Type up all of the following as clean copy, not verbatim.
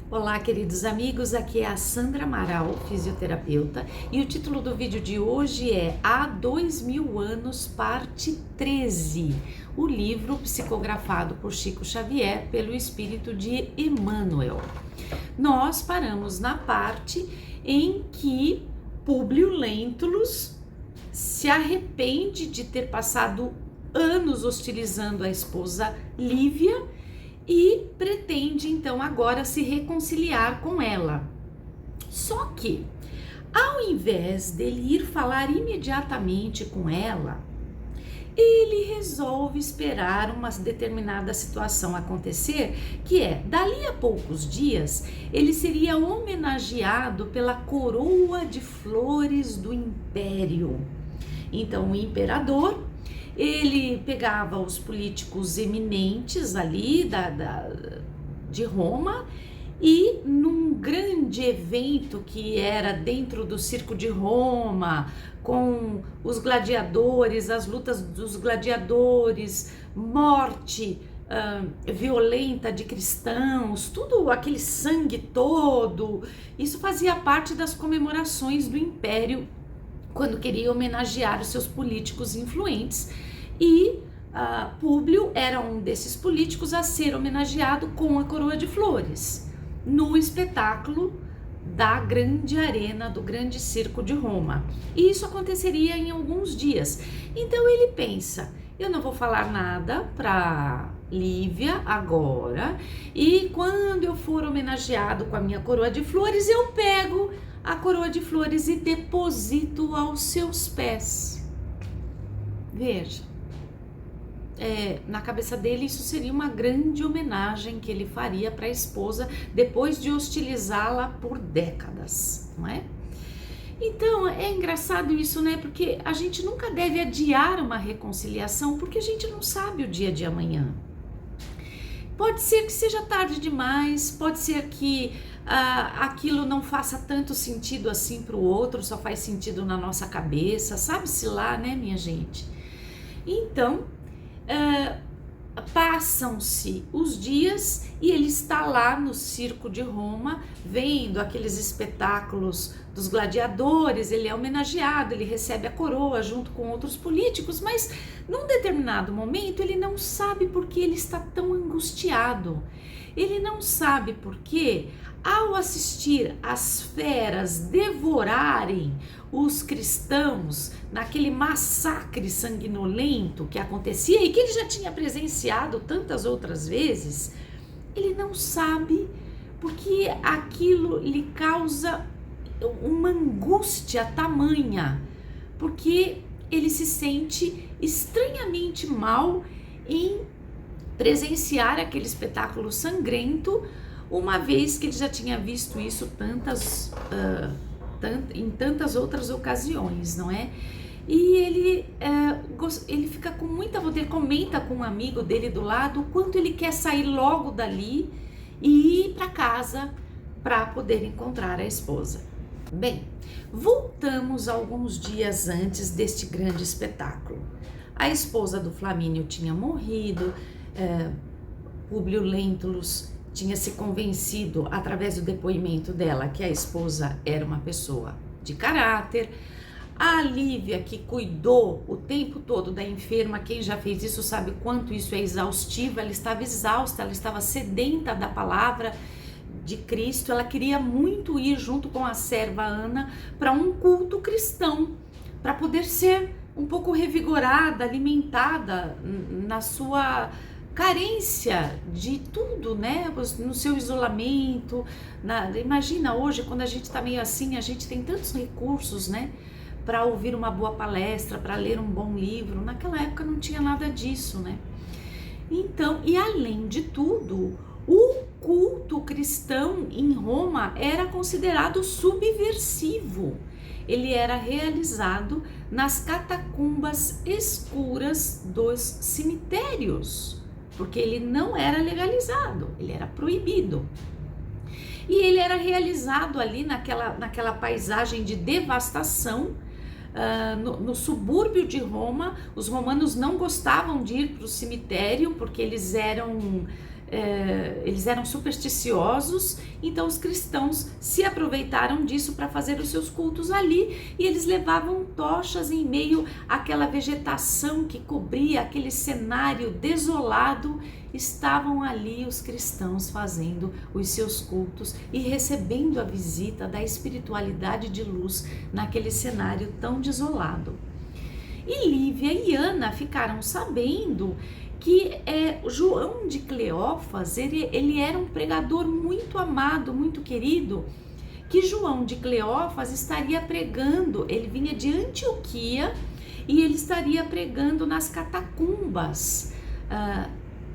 Olá, queridos amigos, aqui é a Sandra Amaral, fisioterapeuta, e o título do vídeo de hoje é Há 2000 anos, parte 13, o livro psicografado por Chico Xavier pelo espírito de Emmanuel. Nós paramos na parte em que Públio Lentulus se arrepende de ter passado anos hostilizando a esposa Lívia e pretende então agora se reconciliar com ela. Só que, ao invés dele ir falar imediatamente com ela, ele resolve esperar uma determinada situação acontecer, que é, dali a poucos dias, ele seria homenageado pela coroa de flores do império. Então, o imperador, ele pegava os políticos eminentes ali de Roma e num grande evento que era dentro do Circo de Roma, com os gladiadores, as lutas dos gladiadores, morte violenta de cristãos, tudo aquele sangue todo, isso fazia parte das comemorações do Império quando queria homenagear os seus políticos influentes, e Públio era um desses políticos a ser homenageado com a coroa de flores, no espetáculo da grande arena, do grande circo de Roma. E isso aconteceria em alguns dias. Então ele pensa, eu não vou falar nada para Lívia agora, e quando eu for homenageado com a minha coroa de flores, eu pego a coroa de flores e deposito aos seus pés. Veja, na cabeça dele isso seria uma grande homenagem que ele faria para a esposa depois de hostilizá-la por décadas, não é? Então é engraçado isso, né? Porque a gente nunca deve adiar uma reconciliação porque a gente não sabe o dia de amanhã. Pode ser que seja tarde demais, pode ser que aquilo não faça tanto sentido assim para o outro, só faz sentido na nossa cabeça, sabe-se lá, né, minha gente? Então, passam-se os dias e ele está lá no circo de Roma, vendo aqueles espetáculos dos gladiadores, ele é homenageado, ele recebe a coroa junto com outros políticos, mas num determinado momento ele não sabe por que ele está tão angustiado. Ele não sabe por que, ao assistir as feras devorarem os cristãos naquele massacre sanguinolento que acontecia e que ele já tinha presenciado tantas outras vezes, ele não sabe porque aquilo lhe causa uma angústia tamanha, porque ele se sente estranhamente mal em presenciar aquele espetáculo sangrento, uma vez que ele já tinha visto isso em tantas outras ocasiões, não é? E ele fica com muita vontade, ele comenta com um amigo dele do lado o quanto ele quer sair logo dali e ir para casa para poder encontrar a esposa. Bem, voltamos alguns dias antes deste grande espetáculo. A esposa do Flamínio tinha morrido, Públio Lentulus tinha se convencido através do depoimento dela que a esposa era uma pessoa de caráter. A Lívia, que cuidou o tempo todo da enferma, quem já fez isso sabe quanto isso é exaustivo, ela estava exausta, ela estava sedenta da palavra de Cristo, ela queria muito ir junto com a serva Ana para um culto cristão, para poder ser um pouco revigorada, alimentada na sua carência de tudo, né? No seu isolamento. Imagina hoje, quando a gente está meio assim, a gente tem tantos recursos, né? Para ouvir uma boa palestra, para ler um bom livro. Naquela época não tinha nada disso, né? Então, e além de tudo, o culto cristão em Roma era considerado subversivo. Ele era realizado nas catacumbas escuras dos cemitérios, porque ele não era legalizado, ele era proibido. E ele era realizado ali naquela paisagem de devastação, no subúrbio de Roma. Os romanos não gostavam de ir para o cemitério, porque eles eram eles eram supersticiosos, então os cristãos se aproveitaram disso para fazer os seus cultos ali, e eles levavam tochas em meio àquela vegetação que cobria aquele cenário desolado. Estavam ali os cristãos fazendo os seus cultos e recebendo a visita da espiritualidade de luz naquele cenário tão desolado. E Lívia e Ana ficaram sabendo que João de Cleófas, ele era um pregador muito amado, muito querido, que João de Cleófas estaria pregando, ele vinha de Antioquia e ele estaria pregando nas catacumbas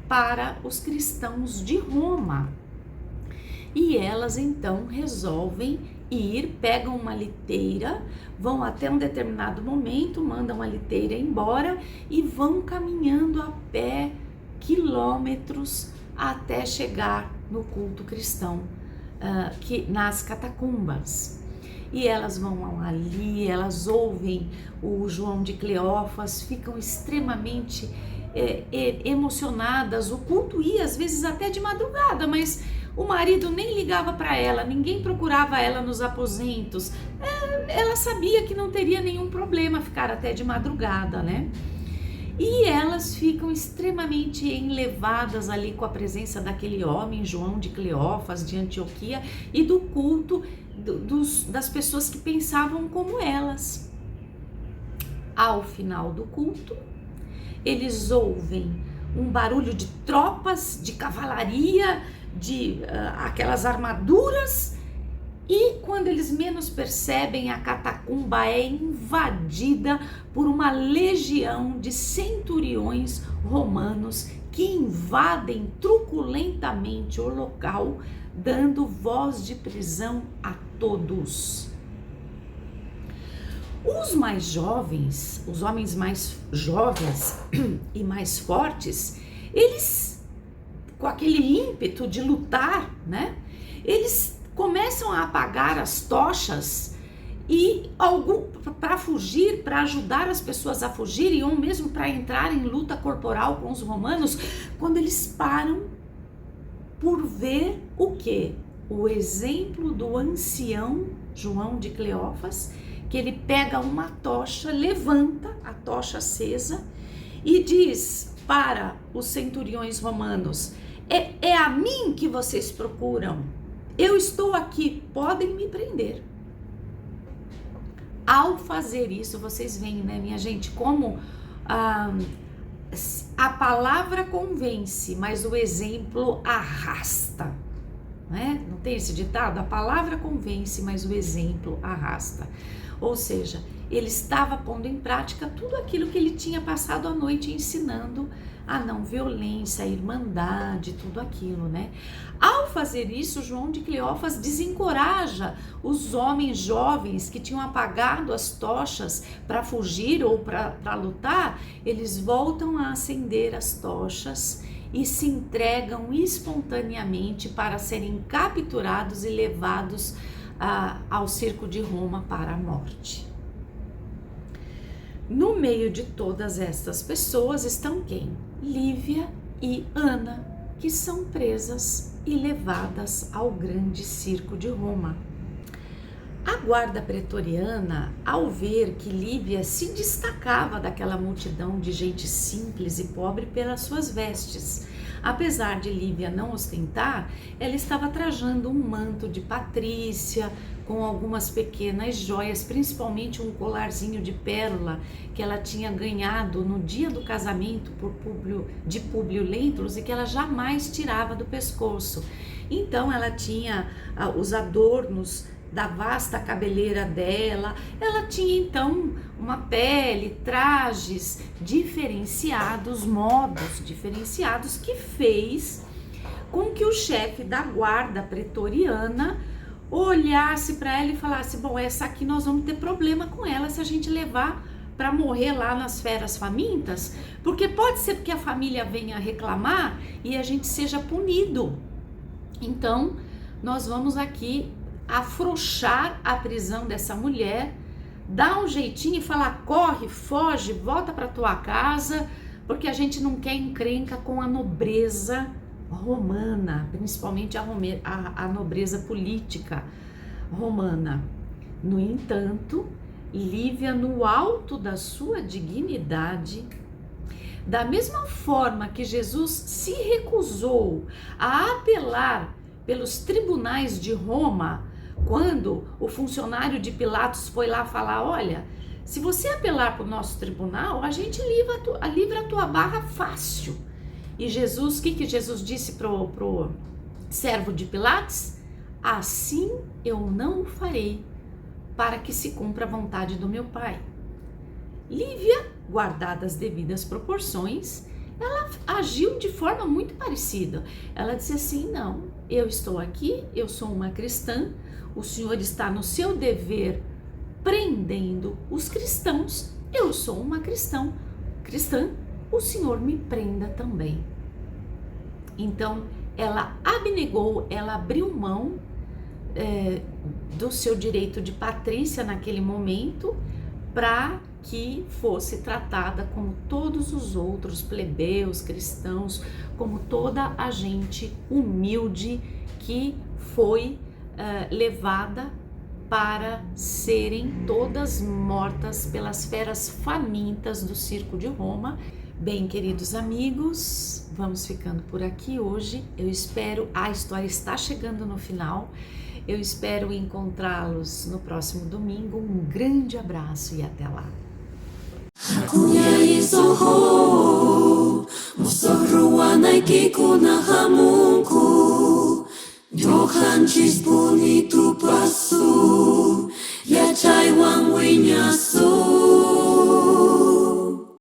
para os cristãos de Roma. E elas então resolvem ir, pegam uma liteira, vão até um determinado momento, mandam a liteira embora e vão caminhando a pé quilômetros até chegar no culto cristão, nas catacumbas. E elas vão ali, elas ouvem o João de Cleófas, ficam extremamente emocionadas. O culto ia às vezes até de madrugada, mas o marido nem ligava para ela, ninguém procurava ela nos aposentos. Ela sabia que não teria nenhum problema ficar até de madrugada, né? E elas ficam extremamente enlevadas ali com a presença daquele homem, João de Cleófas, de Antioquia, e do culto das pessoas que pensavam como elas. Ao final do culto, eles ouvem um barulho de tropas, de cavalaria, de aquelas armaduras, e quando eles menos percebem, a catacumba é invadida por uma legião de centuriões romanos que invadem truculentamente o local, dando voz de prisão a todos. Os mais jovens, os homens mais jovens e mais fortes, eles, com aquele ímpeto de lutar, né? Eles começam a apagar as tochas e para fugir, para ajudar as pessoas a fugirem, ou mesmo para entrar em luta corporal com os romanos, quando eles param por ver o quê? O exemplo do ancião João de Cleófas, que ele pega uma tocha, levanta a tocha acesa e diz para os centuriões romanos: é a mim que vocês procuram, eu estou aqui, podem me prender. Ao fazer isso, vocês veem, né, minha gente, como a palavra convence, mas o exemplo arrasta, né? Não tem esse ditado? A palavra convence, mas o exemplo arrasta. Ou seja, ele estava pondo em prática tudo aquilo que ele tinha passado a noite ensinando: a não violência, a irmandade, tudo aquilo, né? Ao fazer isso, João de Cleófas desencoraja os homens jovens que tinham apagado as tochas para fugir ou para lutar. Eles voltam a acender as tochas e se entregam espontaneamente para serem capturados e levados ao circo de Roma para a morte. No meio de todas estas pessoas estão quem? Lívia e Ana, que são presas e levadas ao grande circo de Roma. A guarda pretoriana, ao ver que Lívia se destacava daquela multidão de gente simples e pobre pelas suas vestes, apesar de Lívia não ostentar, ela estava trajando um manto de patrícia, com algumas pequenas joias, principalmente um colarzinho de pérola que ela tinha ganhado no dia do casamento de Públio Lentulus e que ela jamais tirava do pescoço. Então ela tinha os adornos da vasta cabeleira dela, ela tinha então uma pele, trajes diferenciados, modos diferenciados, que fez com que o chefe da guarda pretoriana olhasse para ela e falasse: bom, essa aqui nós vamos ter problema com ela se a gente levar para morrer lá nas feras famintas, porque pode ser que a família venha reclamar e a gente seja punido. Então nós vamos aqui afrouxar a prisão dessa mulher, dar um jeitinho e falar: corre, foge, volta para tua casa, porque a gente não quer encrenca com a nobreza romana, principalmente a nobreza política romana. No entanto, Lívia, no alto da sua dignidade, da mesma forma que Jesus se recusou a apelar pelos tribunais de Roma, quando o funcionário de Pilatos foi lá falar: olha, se você apelar para o nosso tribunal, a gente livra a tua barra fácil. E Jesus, o que Jesus disse pro servo de Pilatos? Assim eu não o farei, para que se cumpra a vontade do meu Pai. Lívia, guardadas as devidas proporções, ela agiu de forma muito parecida. Ela disse assim: não, eu estou aqui, eu sou uma cristã, o Senhor está no seu dever prendendo os cristãos, eu sou uma cristã, o Senhor me prenda também. Então, ela abnegou, ela abriu mão do seu direito de patrícia naquele momento, para que fosse tratada como todos os outros plebeus, cristãos, como toda a gente humilde que foi levada para serem todas mortas pelas feras famintas do circo de Roma. Bem, queridos amigos, vamos ficando por aqui hoje. Eu espero, a história está chegando no final. Eu espero encontrá-los no próximo domingo. Um grande abraço e até lá. Johan Chispuni tu pasu, ya chai wang winya su.